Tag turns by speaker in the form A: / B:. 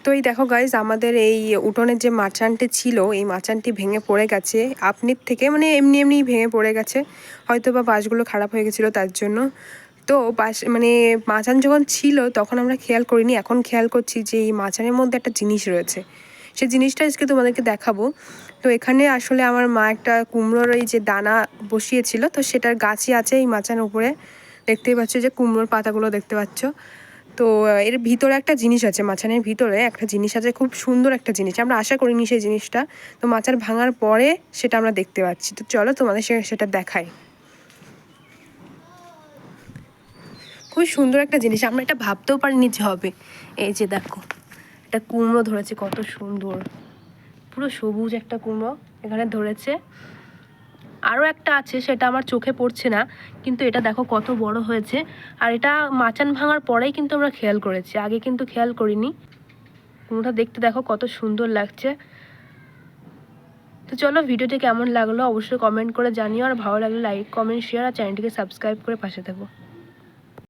A: তো এই দেখো গাইজ, আমাদের এই উঠোনের যে মাচানটি ছিল, এই মাচানটি ভেঙে পড়ে গেছে আপনির থেকে, মানে এমনি এমনি ভেঙে পড়ে গেছে, হয়তো বা বাঁশগুলো খারাপ হয়ে গেছিলো তার জন্য। তো বাঁশ মানে মাচান যখন ছিল তখন আমরা খেয়াল করিনি, এখন খেয়াল করছি যে এই মাচানের মধ্যে একটা জিনিস রয়েছে। সেই জিনিসটা আজকে তোমাদেরকে দেখাবো। তো এখানে আসলে আমার মা একটা কুমড়োর এই যে দানা বসিয়েছিল, তো সেটার গাছই আছে এই মাচানের উপরে। দেখতেই পাচ্ছ যে কুমড়োর পাতাগুলো দেখতে পাচ্ছ। তো এর ভিতরে একটা জিনিস আছে, মাচানের ভিতরে একটা জিনিস আছে, খুব সুন্দর একটা জিনিস, আমরা আশা করিনি সেই জিনিসটা। তো মাচার ভাঙার পরে সেটা আমরা দেখতে পাচ্ছি। তো চলো তোমাদের সেটা দেখাই। খুব সুন্দর একটা জিনিস, আমরা এটা ভাবতেও পারিনি যে হবে। এই যে দেখো, একটা কুমড়ো ধরেছে, কত সুন্দর, পুরো সবুজ একটা কুমড়ো এখানে ধরেছে। আরও একটা আছে, সেটা আমার চোখে পড়ছে না, কিন্তু এটা দেখো কত বড় হয়েছে। আর এটা মাচান ভাঙার পরেই কিন্তু আমরা খেয়াল করেছি, আগে কিন্তু খেয়াল করিনি। কুমড়োটা দেখতে দেখো কত সুন্দর লাগছে। তো চলো, ভিডিওটি কেমন লাগলো অবশ্যই কমেন্ট করে জানিও, আর ভালো লাগলে লাইক কমেন্ট শেয়ার আর চ্যানেলটিকে সাবস্ক্রাইব করে পাশে থাকো।